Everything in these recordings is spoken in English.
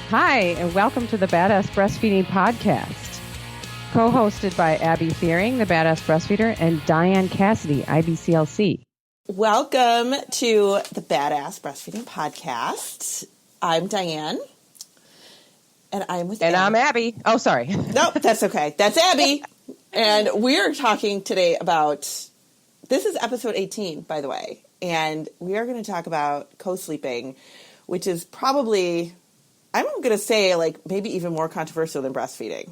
Hi, and welcome to the Badass Breastfeeding Podcast, co-hosted by Abby Fearing, the Badass Breastfeeder, and Dianne Cassidy, IBCLC. Welcome to the Badass Breastfeeding Podcast. I'm Dianne, and I'm with And Abby. I'm Abby. Oh, sorry. Nope, that's okay. That's Abby. And we're talking today about, this is episode 18, by the way, and we are going to talk about co-sleeping, which is probably, I'm going to say, like, maybe even more controversial than breastfeeding.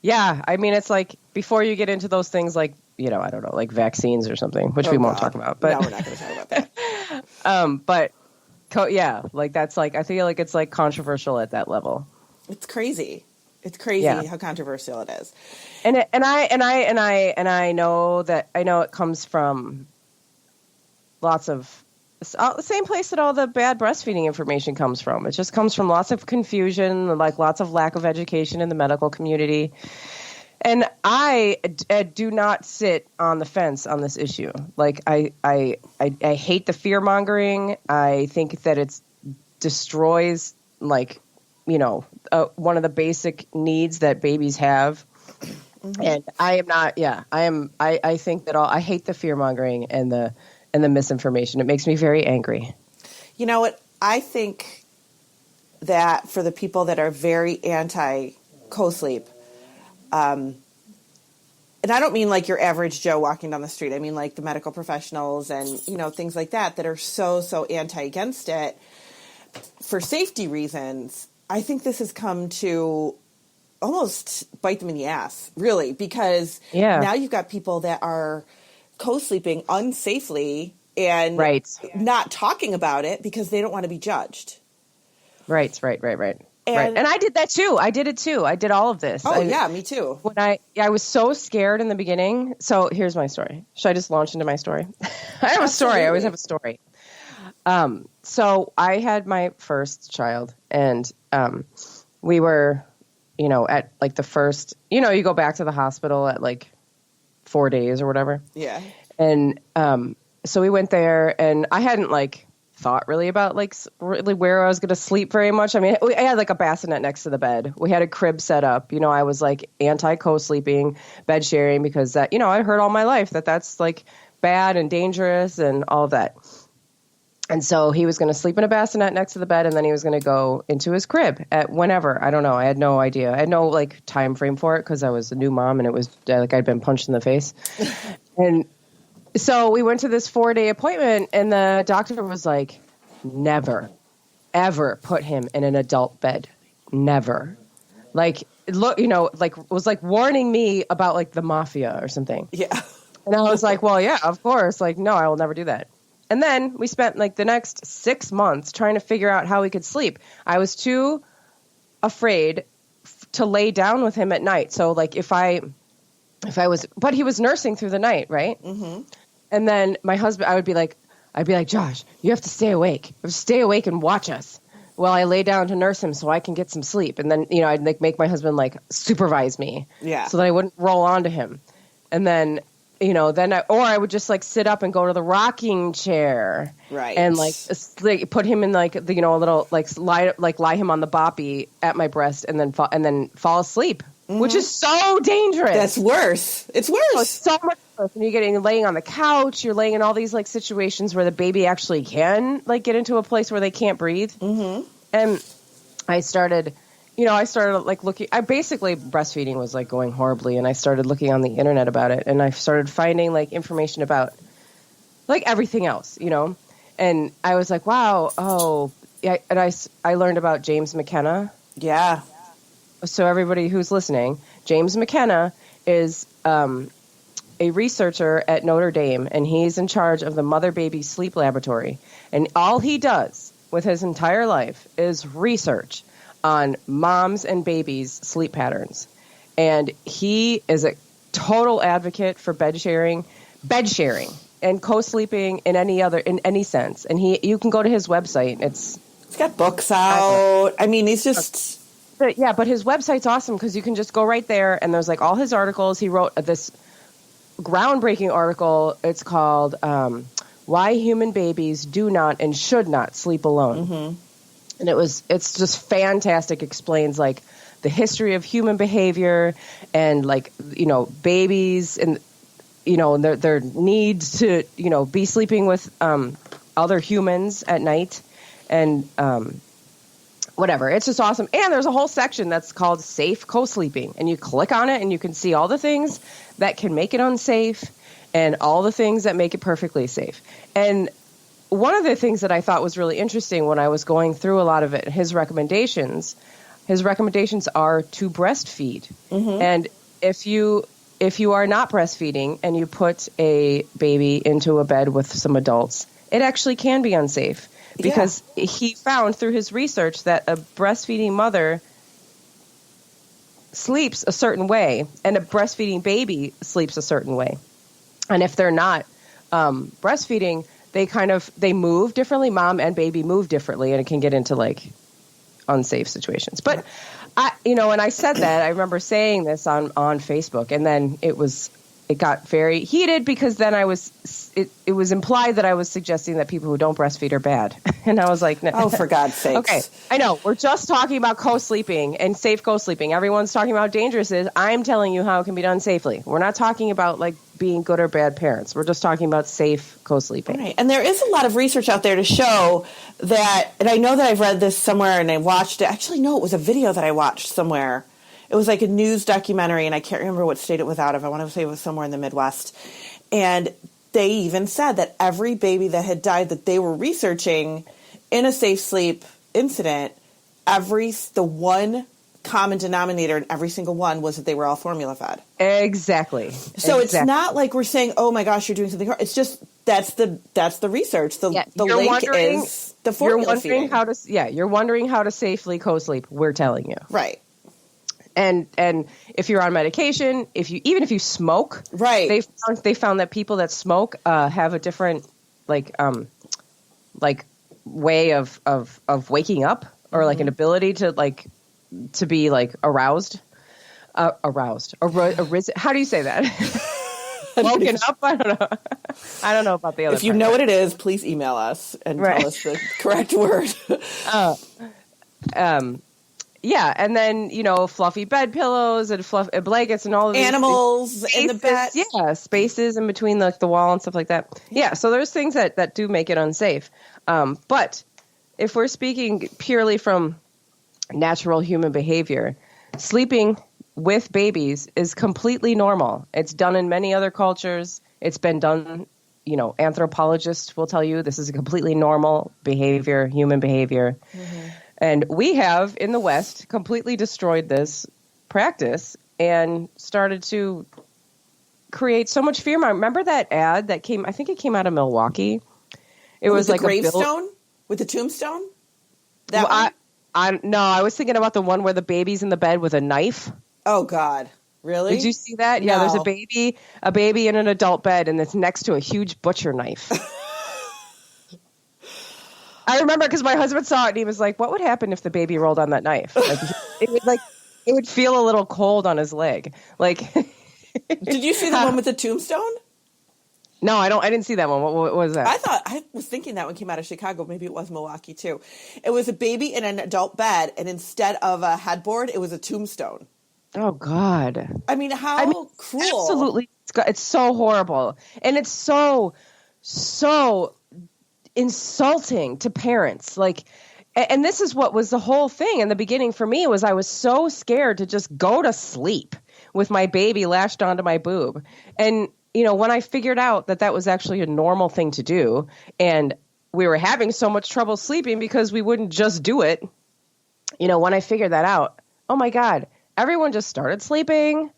Yeah, I mean, it's like, before you get into those things like, I don't know, like vaccines or something, which we won't talk about. But no, we're not going to talk about that. That's like, I feel like it's like controversial at that level. It's crazy. It's crazy how controversial it is. And I know it comes from lots of the same place that all the bad breastfeeding information comes from. It just comes from lots of confusion, like lots of lack of education in the medical community. And I do not sit on the fence on this issue. Like I hate the fear mongering. I think that it destroys one of the basic needs that babies have. Mm-hmm. And I am not. Yeah, I am. I think that I hate the fear mongering and the misinformation. It makes me very angry. You know what? I think that for the people that are very anti co-sleep, and I don't mean like your average Joe walking down the street. I mean like the medical professionals and, things like that are so anti against it for safety reasons. I think this has come to almost bite them in the ass, really, because now you've got people that are co-sleeping unsafely and not talking about it because they don't want to be judged. Right. And I did that too. I did it too. I did all of this. Oh, yeah, me too. When I was so scared in the beginning. So here's my story. Should I just launch into my story? I have a story. I always have a story. So I had my first child, and we were, at like the first, you go back to the hospital at like 4 days or whatever. Yeah. And so we went there, and I hadn't like thought really about like really where I was going to sleep very much. I mean, I had like a bassinet next to the bed. We had a crib set up. I was like anti co-sleeping, bed sharing, because that, I heard all my life that that's like bad and dangerous and all of that. And so he was going to sleep in a bassinet next to the bed, and then he was going to go into his crib at whenever. I don't know. I had no idea. I had no like time frame for it because I was a new mom, and it was like I'd been punched in the face. And so we went to this 4-day appointment, and the doctor was like, never, ever put him in an adult bed. Never. Like, look, was like warning me about like the mafia or something. Yeah. And I was like, well, yeah, of course. Like, no, I will never do that. And then we spent like the next 6 months trying to figure out how we could sleep. I was too afraid to lay down with him at night. So like but he was nursing through the night, right? Mm-hmm. And then my husband, I'd be like, Josh, you have to stay awake. You have to stay awake and watch us while I lay down to nurse him so I can get some sleep. And then, I'd like make my husband like supervise me so that I wouldn't roll onto him. And then, I would just like sit up and go to the rocking chair, right, and like put him in like a little like lie him on the boppy at my breast, and then fall asleep, which is so dangerous. That's worse. It's worse. Oh, it's so much worse. And you're laying on the couch. You're laying in all these like situations where the baby actually can like get into a place where they can't breathe. Mm-hmm. And I started like looking, basically breastfeeding was like going horribly, and I started looking on the internet about it, and I started finding like information about like everything else, and I was like, wow. Oh yeah. And I learned about James McKenna. Yeah. So everybody who's listening, James McKenna is a researcher at Notre Dame, and he's in charge of the mother-baby sleep laboratory, and all he does with his entire life is research on moms and babies' sleep patterns. And he is a total advocate for bed sharing and co-sleeping in any sense. And you can go to his website. He's got books out. I mean, he's just... But his website's awesome because you can just go right there, and there's like all his articles. He wrote this groundbreaking article. It's called Why Human Babies Do Not and Should Not Sleep Alone. Mm-hmm. And it's just fantastic. Explains like the history of human behavior and like, babies and, their need to, be sleeping with other humans at night and whatever. It's just awesome. And there's a whole section that's called Safe Co-Sleeping. And you click on it and you can see all the things that can make it unsafe and all the things that make it perfectly safe. And one of the things that I thought was really interesting when I was going through a lot of it, his recommendations are to breastfeed. Mm-hmm. And if you are not breastfeeding and you put a baby into a bed with some adults, it actually can be unsafe because he found through his research that a breastfeeding mother sleeps a certain way and a breastfeeding baby sleeps a certain way. And if they're not breastfeeding, they move differently. Mom and baby move differently, and it can get into like unsafe situations. But when I said that, I remember saying this on Facebook, and then it got very heated because then it was implied that I was suggesting that people who don't breastfeed are bad. And I was like, no. Oh, for God's sakes. Okay, I know. We're just talking about co-sleeping and safe co-sleeping. Everyone's talking about how dangerous it is. I'm telling you how it can be done safely. We're not talking about like being good or bad parents. We're just talking about safe co-sleeping. Right. And there is a lot of research out there to show that, and I know that I've read this somewhere and I watched it. Actually, no, it was a video that I watched somewhere. It was like a news documentary, and I can't remember what state it was out of. I want to say it was somewhere in the Midwest. And they even said that every baby that had died that they were researching in a safe sleep incident, the one common denominator in every single one was that they were all formula fed. Exactly. So it's not like we're saying, oh my gosh, you're doing something wrong. It's just that's the research. The link is the formula feeding. You're wondering how to safely co-sleep. We're telling you. Right. And if you're on medication, even if you smoke, right? They found that people that smoke have a different way of waking up, or like an ability to be like aroused. How do you say that? Woken up? I don't know. I don't know about the other. If you know what it is, please email us and tell us the correct word. Yeah, and then, fluffy bed pillows and blankets and all of these animals in the bed. Yeah, spaces in between the wall and stuff like that. Yeah, so there's things that do make it unsafe. But if we're speaking purely from natural human behavior, sleeping with babies is completely normal. It's done in many other cultures. It's been done, anthropologists will tell you this is a completely normal behavior, human behavior. Mm-hmm. And we have, in the West, completely destroyed this practice and started to create so much fear. Remember that ad that came, I think it came out of Milwaukee? It was like a gravestone? With the tombstone? That one? No, I was thinking about the one where the baby's in the bed with a knife. Oh, God. Really? Did you see that? No. Yeah, there's a baby in an adult bed, and it's next to a huge butcher knife. I remember because my husband saw it and he was like, "What would happen if the baby rolled on that knife? It would feel a little cold on his leg." Like, did you see the one with the tombstone? No, I didn't see that one. What was that? I was thinking that one came out of Chicago. Maybe it was Milwaukee too. It was a baby in an adult bed, and instead of a headboard, it was a tombstone. Oh God! I mean, how cruel! Absolutely, it's so horrible, and it's so insulting to parents. Like, and this is what was the whole thing in the beginning for me was I was so scared to just go to sleep with my baby lashed onto my boob. And, when I figured out that was actually a normal thing to do, and we were having so much trouble sleeping because we wouldn't just do it. When I figured that out, oh my God, everyone just started sleeping.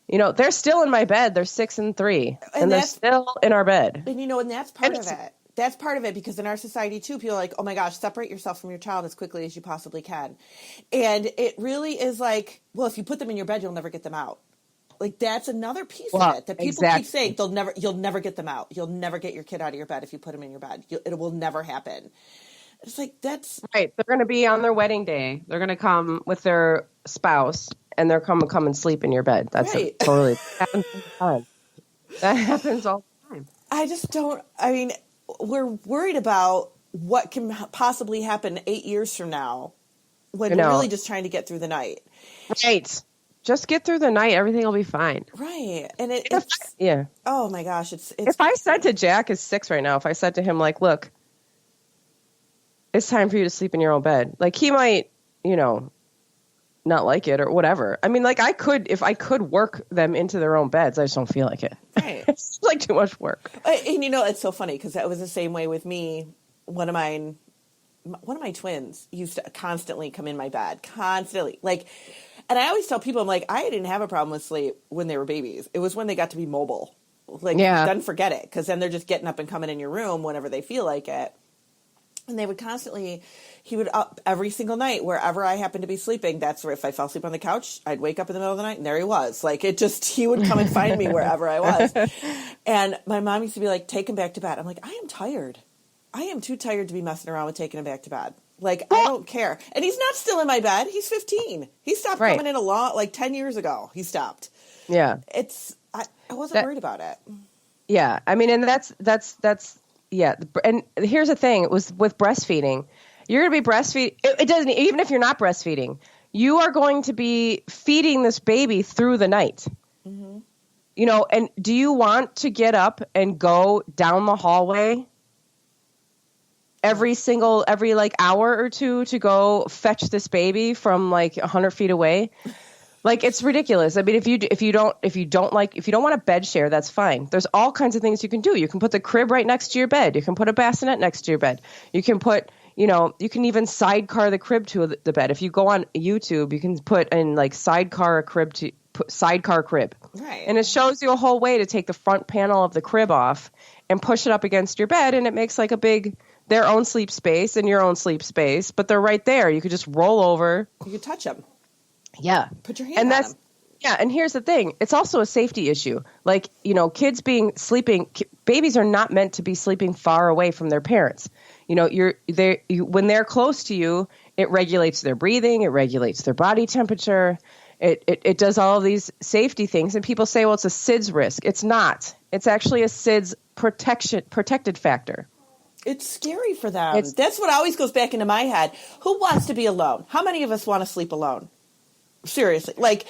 They're still in my bed. They're 6 and 3 and they're still in our bed. And, and that's part of it. That's part of it because in our society, too, people are like, oh, my gosh, separate yourself from your child as quickly as you possibly can. And it really is like, well, if you put them in your bed, you'll never get them out. Like, that's another piece of it that people keep saying. You'll never get them out. You'll never get your kid out of your bed if you put them in your bed. It will never happen. It's like, that's... Right. They're going to be on their wedding day. They're going to come with their spouse, and they're come and sleep in your bed. That's right. Totally... That happens all the time. That happens all the time. I just don't... I mean... We're worried about what can possibly happen 8 years from now when You we're know, really just trying to get through the night. right. Just get through the night. Everything will be fine. Right. And Yeah. oh my gosh, it's If I said to Jack is 6 right now, if I said to him, like, look, it's time for you to sleep in your own bed. Like, he might, not like it or whatever. I mean, like, if I could work them into their own beds, I just don't feel like it. right. It's like too much work. And it's so funny because that was the same way with me. One of my twins used to constantly come in my bed, constantly. Like, and I always tell people, I'm like, I didn't have a problem with sleep when they were babies. It was when they got to be mobile. Like, then forget it, because then they're just getting up and coming in your room whenever they feel like it. And they would he would up every single night, wherever I happened to be sleeping. That's where if I fell asleep on the couch, I'd wake up in the middle of the night and there he was. Like, he would come and find me wherever I was. And my mom used to be like, take him back to bed. I'm like, I am tired. I am too tired to be messing around with taking him back to bed. Like, I don't care. And he's not still in my bed. He's 15. He stopped coming in 10 years ago. He stopped. Yeah. I wasn't worried about it. Yeah. I mean, and that's yeah. And here's the thing, it was with breastfeeding. You're going to be breastfeeding. It doesn't, even if you're not breastfeeding, you are going to be feeding this baby through the night. Mm-hmm. And do you want to get up and go down the hallway every like hour or two to go fetch this baby from like 100 feet away? Like, it's ridiculous. I mean, if you don't want a bed share, that's fine. There's all kinds of things you can do. You can put the crib right next to your bed. You can put a bassinet next to your bed. You can put, you can even sidecar the crib to the bed. If you go on YouTube, you can put in like sidecar crib. Right. And it shows you a whole way to take the front panel of the crib off and push it up against your bed, and it makes like their own sleep space and your own sleep space, but they're right there. You could just roll over. You could touch them. Yeah. Put your hand on them. Yeah, and here's the thing. It's also a safety issue. Like, kids babies are not meant to be sleeping far away from their parents. When they're close to you, it regulates their breathing, it regulates their body temperature. It does all of these safety things, and people say, well, it's a SIDS risk. It's not. It's actually a SIDS protected factor. It's scary for them. That's what always goes back into my head. Who wants to be alone? How many of us want to sleep alone? Seriously. Like,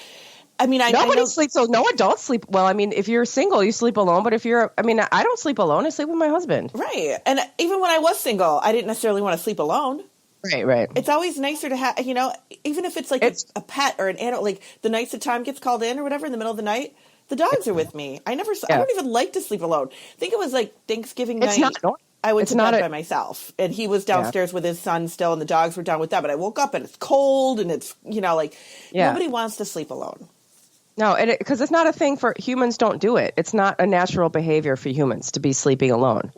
I mean, nobody sleeps. So no adults sleep. Well, I mean, if you're single, you sleep alone. But I don't sleep alone. I sleep with my husband. Right. And even when I was single, I didn't necessarily want to sleep alone. Right. It's always nicer to have, even if it's like a pet or an animal, like the nights that Tom gets called in or whatever in the middle of the night, the dogs are with me. I don't even like to sleep alone. I think it was like Thanksgiving night. I went to bed by myself, and he was downstairs with his son still, and the dogs were down with them. But I woke up, and it's cold, and it's, nobody wants to sleep alone. No, because it's not a thing for humans. Don't do it. It's not a natural behavior for humans to be sleeping alone.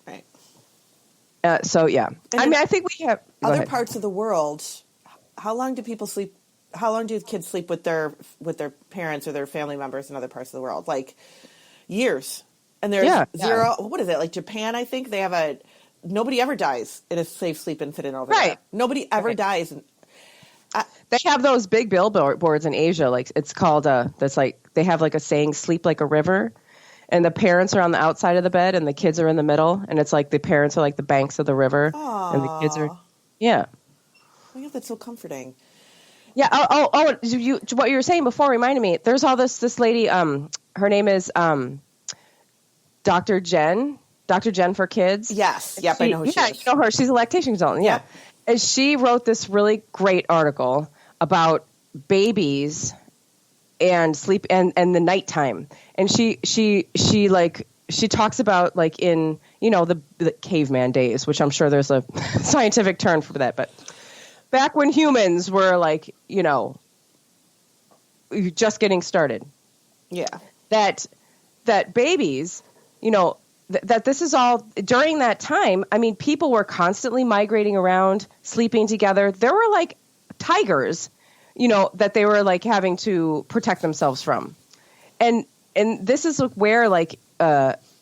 Right. So, yeah. And I think we have other parts of the world. How long do people sleep? How long do kids sleep with their parents or their family members in other parts of the world? Like years. And there's zero. What is it? Like Japan, I think they have nobody ever dies in a safe sleep incident over there. Nobody ever dies. They have those big billboards in Asia. Like, it's called that's like, they have like a saying, sleep like a river. And the parents are on the outside of the bed and the kids are in the middle. And it's like the parents are like the banks of the river. Aww. And the kids are, yeah. Oh, yeah, that's so comforting. Yeah. What you were saying before reminded me. There's all this lady. Her name is Dr. Jen for kids. Yes. Yep. I know who she is. Yeah, you know her. She's a lactation consultant. Yeah. And she wrote this really great article about babies and sleep and the nighttime. And she talks about like in, the caveman days, which I'm sure there's a scientific term for that, but back when humans were like, just getting started. Yeah. That babies, that this is all during that time. I mean, people were constantly migrating around, sleeping together. There were like tigers, that they were like having to protect themselves from. And this is where like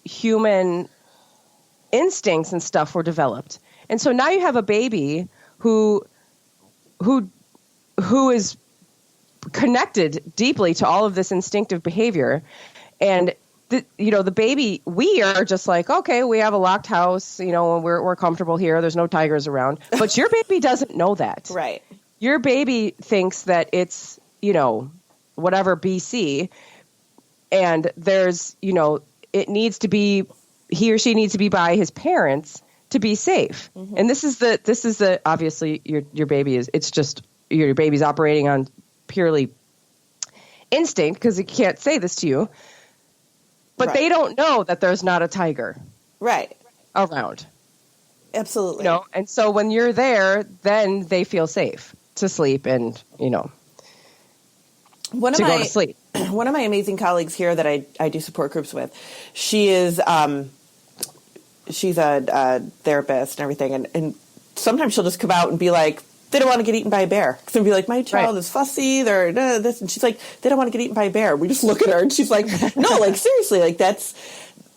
human instincts and stuff were developed. And so now you have a baby who is connected deeply to all of this instinctive behavior. And the baby, we are just like, okay, we have a locked house, and we're comfortable here. There's no tigers around. But your baby doesn't know that. Right. Your baby thinks that it's, whatever BC, and there's, it needs to be, he or she needs to be by his parents to be safe. Mm-hmm. And this is the obviously your baby it's just your baby's operating on purely instinct because it can't say this to you. But right. They don't know that there's not a tiger right around. Absolutely. And so when you're there, then they feel safe to sleep and, to go to sleep. One of my amazing colleagues here that I do support groups with, she is she's a therapist and everything, and sometimes she'll just come out and be like, they don't want to get eaten by a bear. So be like, my child is fussy, they're this, and she's like, they don't want to get eaten by a bear. We just look at her and she's like, no, like seriously, like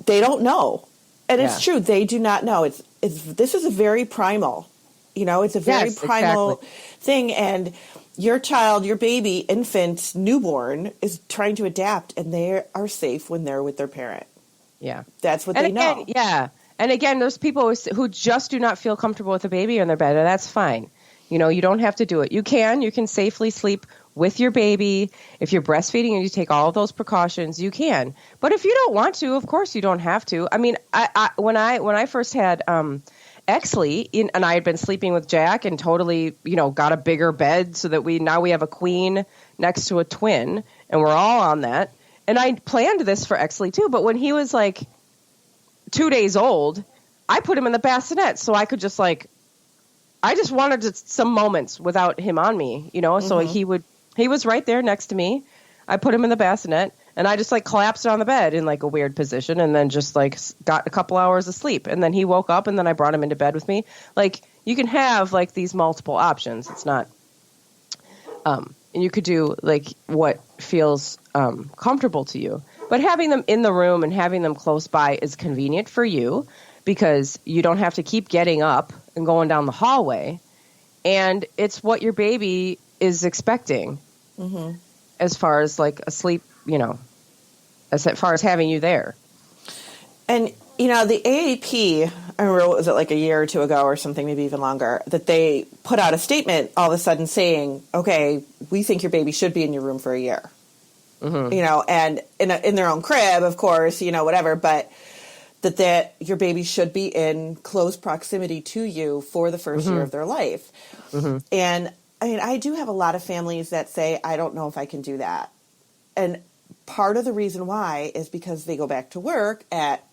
they don't know, and it's true, they do not know. This is a very primal, it's a very primal thing, and your child, your baby, infant, newborn is trying to adapt, and they are safe when they're with their parent. Yeah, that's what they know. Yeah, and again, there's people who just do not feel comfortable with a baby in their bed, and that's fine. You don't have to do it. You can safely sleep with your baby. If you're breastfeeding and you take all of those precautions, you can. But if you don't want to, of course you don't have to. I mean, when I first had Exley, and I had been sleeping with Jack and totally, got a bigger bed so that we have a queen next to a twin, and we're all on that. And I planned this for Exley too, but when he was like 2 days old, I put him in the bassinet so I could just I just wanted some moments without him on me, so he was right there next to me. I put him in the bassinet and I just collapsed on the bed in a weird position and then just got a couple hours of sleep. And then he woke up and then I brought him into bed with me. You can have these multiple options. It's not, and you could do what feels comfortable to you, but having them in the room and having them close by is convenient for you because you don't have to keep getting up and going down the hallway. And it's what your baby is expecting as far as a sleep, as far as having you there. And, the AAP, I remember, was it a year or two ago or something, maybe even longer, that they put out a statement all of a sudden saying, okay, we think your baby should be in your room for a year. And in their own crib, of course, whatever, but that your baby should be in close proximity to you for the first year of their life. And I mean, I do have a lot of families that say, I don't know if I can do that. And part of the reason why is because they go back to work at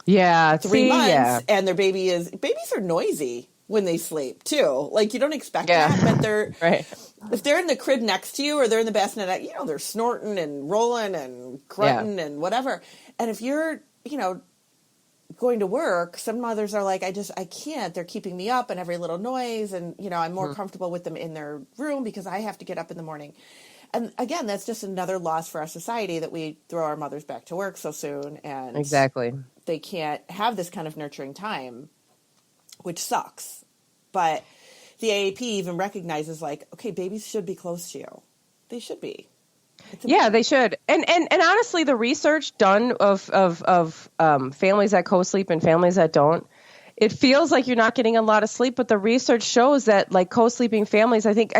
3 months and their babies are noisy when they sleep too. You don't expect that, but they're, if they're in the crib next to you or they're in the bassinet, they're snorting and rolling and grunting and whatever. And if you're, going to work, some mothers are like, I can't, they're keeping me up and every little noise. And, I'm more comfortable with them in their room because I have to get up in the morning. And again, that's just another loss for our society that we throw our mothers back to work so soon. And exactly, they can't have this kind of nurturing time, which sucks. But the AAP even recognizes okay, babies should be close to you. They should be. Yeah, they should. And honestly, the research done of families that co-sleep and families that don't, it feels like you're not getting a lot of sleep, but the research shows that co-sleeping families, I think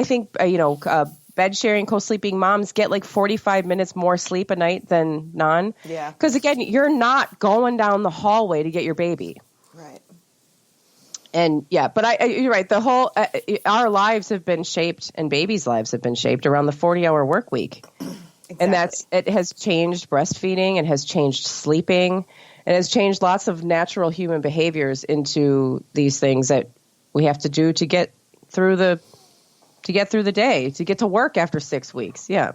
bed sharing co-sleeping moms get 45 minutes more sleep a night than none. Yeah. Because again, you're not going down the hallway to get your baby. Right. And but you're right. The whole our lives have been shaped, and babies' lives have been shaped around the 40-hour work week, and it has changed breastfeeding, it has changed sleeping, and has changed lots of natural human behaviors into these things that we have to do to get through the day, to get to work after 6 weeks. Yeah,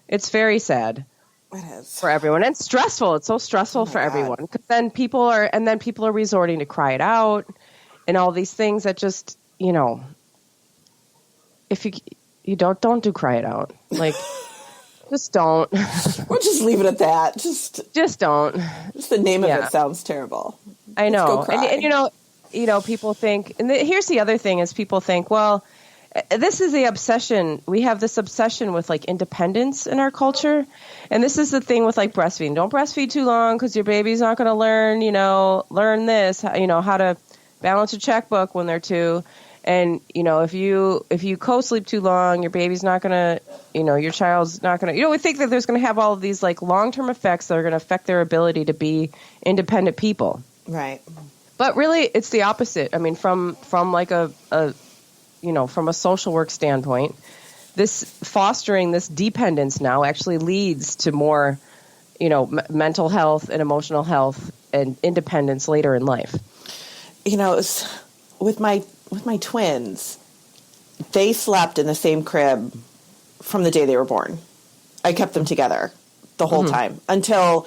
it's very sad. It is for everyone, and stressful. It's so stressful for everyone because then people are resorting to cry it out. And all these things that just, if you don't do cry it out. Just don't. We'll just leave it at that. Just don't. Just the name of it sounds terrible. I know. And people think, and here's the other thing is people think, well, this is the obsession. We have this obsession with like independence in our culture. And this is the thing with like breastfeeding. Don't breastfeed too long because your baby's not going to learn, learn this, how to balance a checkbook when they're 2. And, if you co-sleep too long, your baby's not going to, your child's not going to, we think that there's going to have all of these like long-term effects that are going to affect their ability to be independent people. Right. But really it's the opposite. I mean, from like from a social work standpoint, this fostering this dependence now actually leads to more, mental health and emotional health and independence later in life. With my twins, they slept in the same crib from the day they were born. I kept them together the whole time until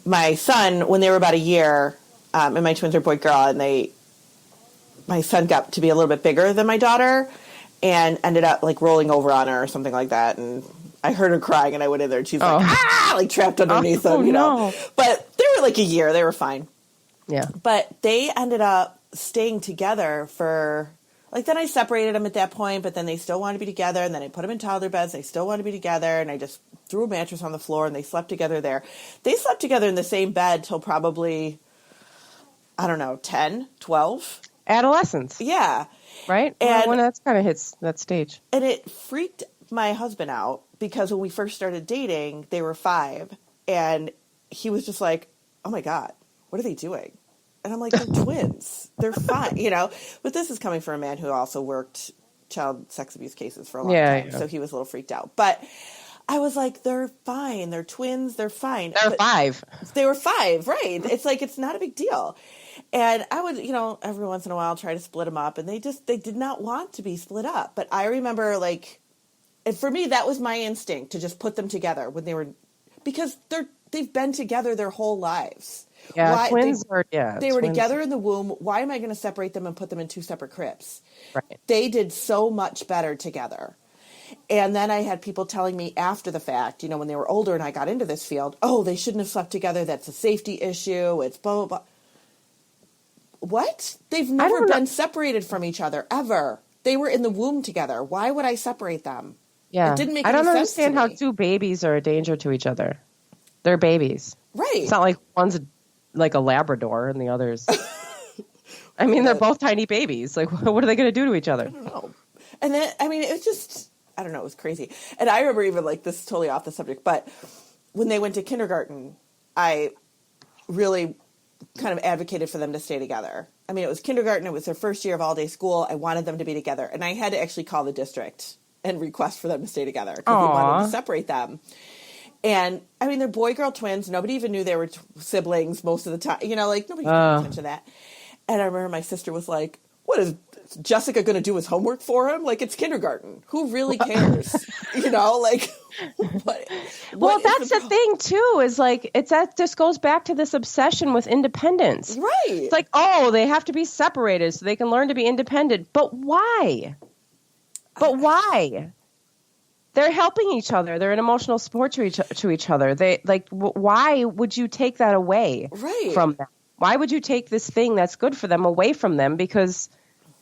my son, when they were about a year, and my twins are boy girl, and my son got to be a little bit bigger than my daughter and ended up like rolling over on her or something like that. And I heard her crying and I went in there and she's like trapped underneath them, No. But they were like a year. They were fine. Yeah. But they ended up staying together for like, then I separated them at that point, but then they still wanted to be together. And then I put them in toddler beds. They still wanted to be together. And I just threw a mattress on the floor and they slept together there. They slept together in the same bed till probably, I don't know, 10, 12. Adolescence. Yeah. Right? And when that's kind of hits that stage. And it freaked my husband out because when we first started dating, they were 5. And he was just like, oh my God, what are they doing? And I'm like, they're twins. They're fine, But this is coming from a man who also worked child sex abuse cases for a long time. Yeah. So he was a little freaked out. But I was like, they're fine. They're twins. They're fine. They're 5. They were 5, right? It's like, it's not a big deal. And I would, every once in a while try to split them up. And they did not want to be split up. But I remember, like, and for me, that was my instinct to just put them together when they were, because they've been together their whole lives. Yeah, twins they were together in the womb. Why am I going to separate them and put them in 2 separate cribs? Right. They did so much better together. And then I had people telling me after the fact, when they were older and I got into this field, oh, they shouldn't have slept together. That's a safety issue. It's blah, blah, blah. What? They've never been separated from each other, ever. They were in the womb together. Why would I separate them? Yeah. It didn't make I any don't sense to understand how me. 2 babies are a danger to each other. They're babies. Right. It's not like one's like a Labrador and the other's. I mean, they're both tiny babies. Like, what are they going to do to each other? I don't know. And then, I mean, it was just, I don't know, it was crazy. And I remember even, like, this is totally off the subject, but when they went to kindergarten, I really kind of advocated for them to stay together. I mean, it was kindergarten. It was their first year of all-day school. I wanted them to be together. And I had to actually call the district and request for them to stay together because we wanted to separate them. And, I mean, they're boy-girl twins. Nobody even knew they were siblings most of the time. Like, nobody paid attention to that. And I remember my sister was like, what is Jessica going to do his homework for him? Like, it's kindergarten. Who really cares? Like, what? Well, that's the thing, too, is like, that just goes back to this obsession with independence. Right. It's like, oh, they have to be separated so they can learn to be independent. But why? Why? They're helping each other. They're an emotional support to each other. They like. Why would you take that away from them? Why would you take this thing that's good for them away from them? Because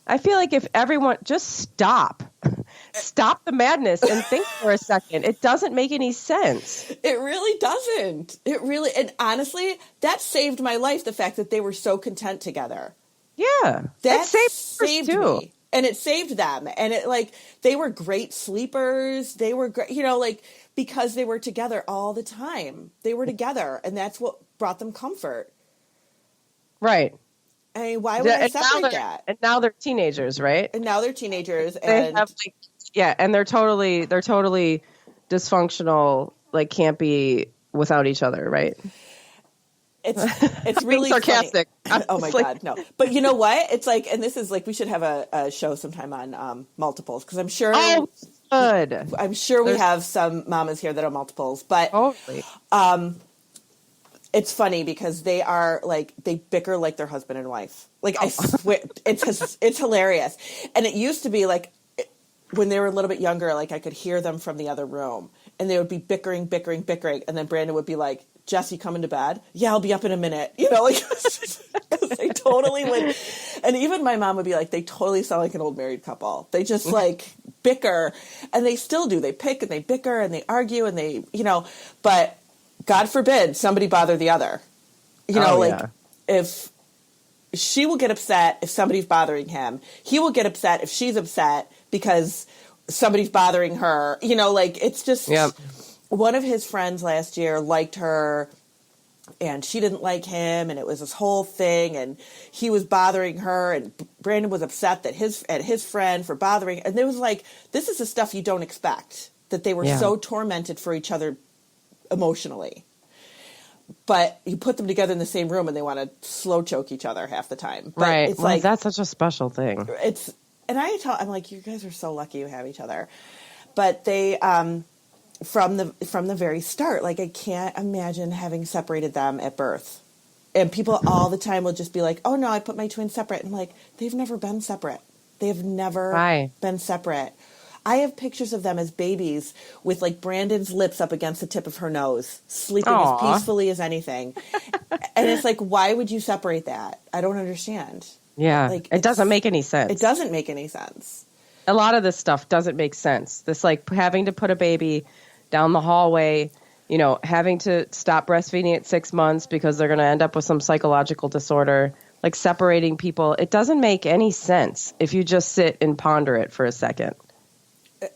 I feel like if everyone just stop the madness and think for a second, it doesn't make any sense. It really doesn't. And honestly, that saved my life. The fact that they were so content together. Yeah, that saved me. And it saved them. And it they were great sleepers. They were great, because they were together all the time. They were together. And that's what brought them comfort. Right. I mean, why would I separate that? And now they're teenagers, right? And now they're teenagers. And and they're totally dysfunctional, can't be without each other, right? It's really sarcastic. Oh my God, no. But you know what? It's and this is we should have a show sometime on multiples, because I'm sure. Oh, good. I'm sure we have some mamas here that are multiples, but totally. It's funny because they are they bicker like their husband and wife. I swear, it's hilarious. And it used to be when they were a little bit younger, I could hear them from the other room, and they would be bickering, and then Brandon would be like, Jesse coming to bed? Yeah, I'll be up in a minute. You know, like, because they totally would. And even my mom would be like, they totally sound like an old married couple. They just like bicker, and they still do. They pick and they bicker and they argue and they, you know, but God forbid somebody bother the other. You know, if she will get upset if somebody's bothering him, he will get upset if she's upset because somebody's bothering her. You know, like, it's just, one of his friends last year liked her and she didn't like him, and it was this whole thing, and he was bothering her, and Brandon was upset at his friend for bothering, and it was like, this is the stuff you don't expect, that they were so tormented for each other emotionally. But you put them together in the same room and they want to slow choke each other half the time. But right. It's well, like, that's such a special thing. And I'm like, you guys are so lucky you have each other. But they, from the very start, like, I can't imagine having separated them at birth. And people all the time will just be like, oh no, I put my twins separate. And I'm like, they've never been separate. They have never been separate. I have pictures of them as babies with, like, Brandon's lips up against the tip of her nose, sleeping as peacefully as anything. And it's like, why would you separate that? I don't understand. Yeah. Like, it doesn't make any sense. It doesn't make any sense. A lot of this stuff doesn't make sense. This, like, having to put a baby down the hallway, you know, having to stop breastfeeding at 6 months because they're going to end up with some psychological disorder, like separating people. It doesn't make any sense if you just sit and ponder it for a second.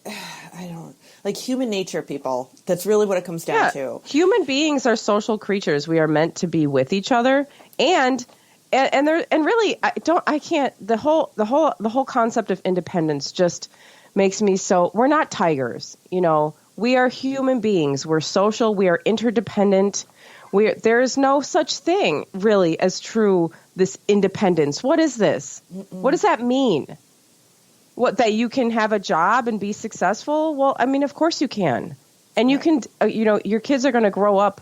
I don't, like, human nature, people. That's really what it comes down to. Human beings are social creatures. We are meant to be with each other, and really, the whole concept of independence just makes me so. We're not tigers, you know. We are human beings. We're social. We are interdependent. There is no such thing really as true this independence. What is this? What does that mean? What, that you can have a job and be successful? Well, I mean, of course you can. And you can, you know, your kids are going to grow up,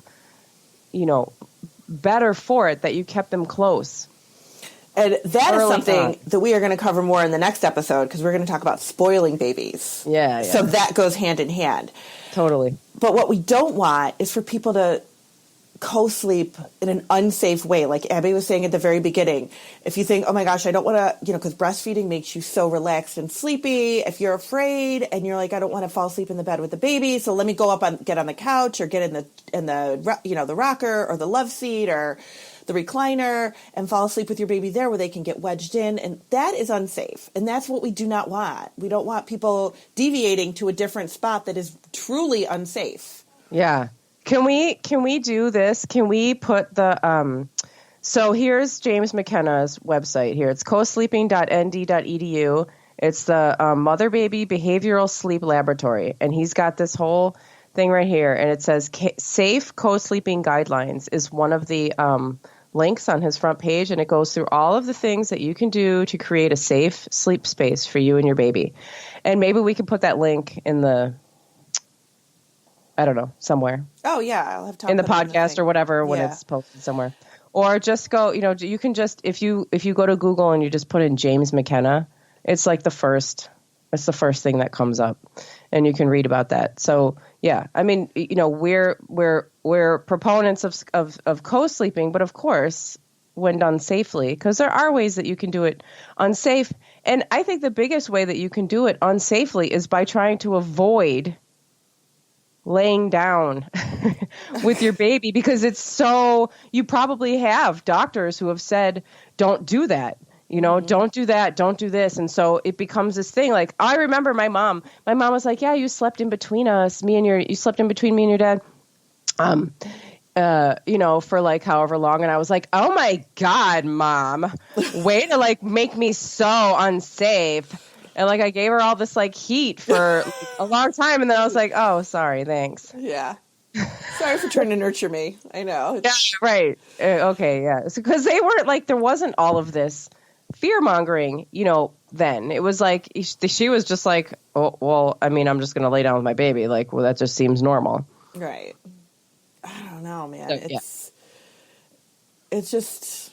you know, better for it that you kept them close. And that is something that we are going to cover more in the next episode, because we're going to talk about spoiling babies. Yeah. So that goes hand in hand. Totally. But what we don't want is for people to co-sleep in an unsafe way. Like Abby was saying at the very beginning, if you think, oh my gosh, I don't want to, you know, because breastfeeding makes you so relaxed and sleepy. If you're afraid and you're like, I don't want to fall asleep in the bed with the baby, so let me go up and get on the couch or get in the you know, the rocker or the love seat or the recliner and fall asleep with your baby there where they can get wedged in. And that is unsafe. And that's what we do not want. We don't want people deviating to a different spot that is truly unsafe. Yeah. Can we do this? Can we put the so here's James McKenna's website here. It's co-sleeping.nd.edu. It's the Mother Baby Behavioral Sleep Laboratory, and he's got this whole thing right here, and it says Safe Co-Sleeping Guidelines is one of the links on his front page, and it goes through all of the things that you can do to create a safe sleep space for you and your baby. And maybe we can put that link in the, I don't know, somewhere. Oh, yeah. I'll have time in the podcast or whatever when it's posted somewhere. Or just go, you know, you can just, if you go to Google and you just put in James McKenna, it's like the first thing that comes up, and you can read about that. So, yeah, I mean, you know, we're proponents of co-sleeping, but of course, when done safely, because there are ways that you can do it unsafe. And I think the biggest way that you can do it unsafely is by trying to avoid laying down with your baby, because it's so, you probably have doctors who have said, don't do that. You know, don't do that, don't do this. And so it becomes this thing. Like, I remember my mom was like, yeah, you slept in between us, you slept in between me and your dad, you know, for like however long. And I was like, oh my God, Mom, way to like make me so unsafe. And like, I gave her all this like heat for like, a long time. And then I was like, oh, sorry, thanks. Yeah. Sorry for trying to nurture me. I know. Yeah, right. Okay. Yeah. Because they weren't like, there wasn't all of this fear mongering, you know, then. It was like, she was just like, oh, well, I mean, I'm just going to lay down with my baby. Like, well, that just seems normal. Right. I don't know, man. So, it's just,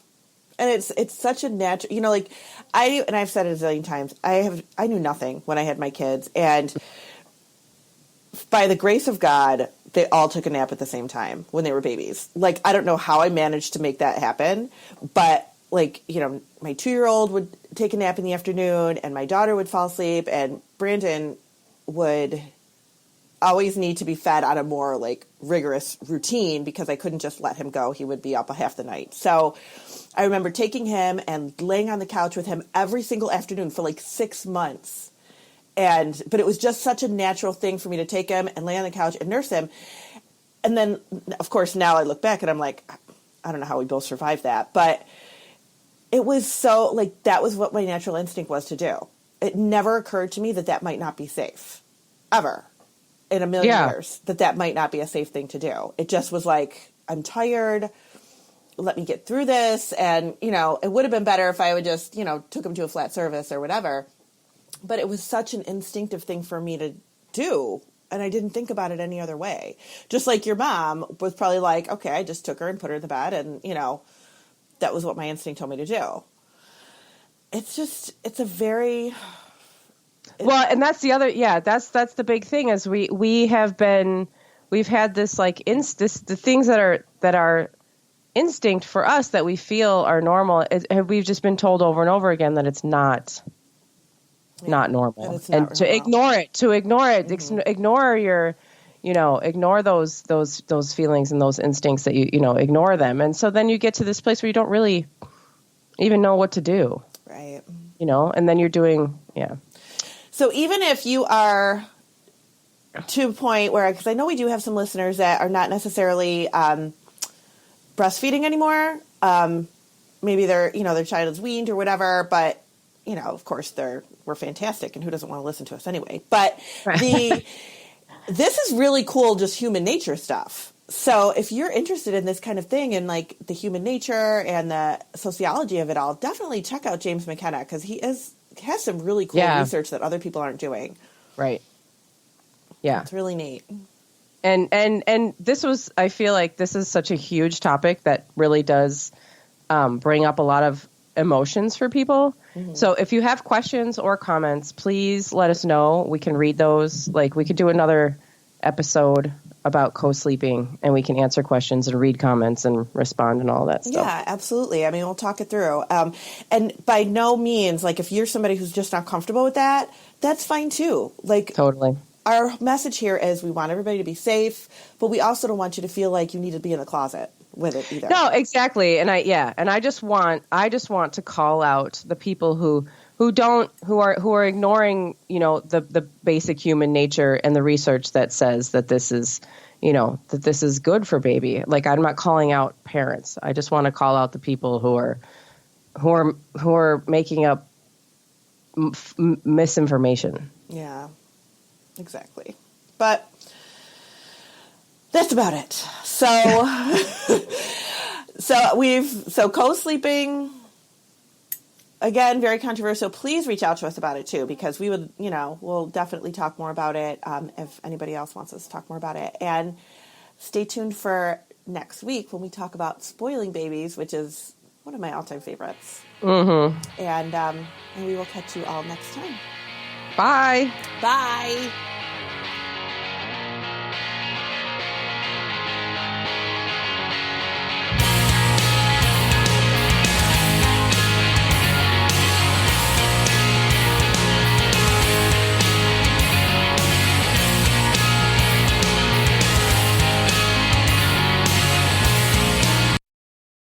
and it's such a natural, you know, like I've said it a zillion times, I knew nothing when I had my kids, and by the grace of God, they all took a nap at the same time when they were babies. Like, I don't know how I managed to make that happen, but like, you know, my 2-year-old would take a nap in the afternoon and my daughter would fall asleep and Brandon would always need to be fed on a more like rigorous routine because I couldn't just let him go. He would be up a half the night. So I remember taking him and laying on the couch with him every single afternoon for like 6 months. But it was just such a natural thing for me to take him and lay on the couch and nurse him. And then, of course, now I look back and I'm like, I don't know how we both survived that. But it was so, like, that was what my natural instinct was to do. It never occurred to me that that might not be safe. Ever. In a million years. That might not be a safe thing to do. It just was like, I'm tired. Let me get through this. And, you know, it would have been better if I would just, you know, took him to a flat service or whatever. But it was such an instinctive thing for me to do. And I didn't think about it any other way. Just like your mom was probably like, okay, I just took her and put her in the bed. And, you know, that was what my instinct told me to do. It's just, it's a very... Well, and that's the other, that's the big thing is we've had this like the things that are instinct for us that we feel are normal. We've just been told over and over again that it's not normal, and to ignore it, mm-hmm. Ignore your, you know, ignore those feelings and those instincts that you know, ignore them. And so then you get to this place where you don't really even know what to do. Right. You know, and then you're doing, So even if you are to a point where, because I know we do have some listeners that are not necessarily breastfeeding anymore, maybe their child is weaned or whatever, but, you know, of course we're fantastic and who doesn't want to listen to us anyway. But this is really cool, just human nature stuff. So if you're interested in this kind of thing and like the human nature and the sociology of it all, definitely check out James McKenna because he has some really cool research that other people aren't doing. Right. Yeah. It's really neat. And this was, I feel like this is such a huge topic that really does bring up a lot of emotions for people. Mm-hmm. So if you have questions or comments, please let us know. We can read those. Like we could do another episode about co-sleeping and we can answer questions and read comments and respond and all that stuff. Yeah, absolutely. I mean, we'll talk it through. And by no means, like if you're somebody who's just not comfortable with that, that's fine too. Like totally. Our message here is we want everybody to be safe, but we also don't want you to feel like you need to be in the closet with it either. No, exactly. And I just want to call out the people who are ignoring, you know, the basic human nature and the research that says that this is, you know, that this is good for baby. Like I'm not calling out parents. I just want to call out the people who are making up misinformation. Yeah, exactly. But that's about it. So co-sleeping, again, very controversial. Please reach out to us about it too, because we would, you know, we'll definitely talk more about it if anybody else wants us to talk more about it. And stay tuned for next week when we talk about spoiling babies, which is one of my all-time favorites. Mm-hmm. And we will catch you all next time. Bye. Bye.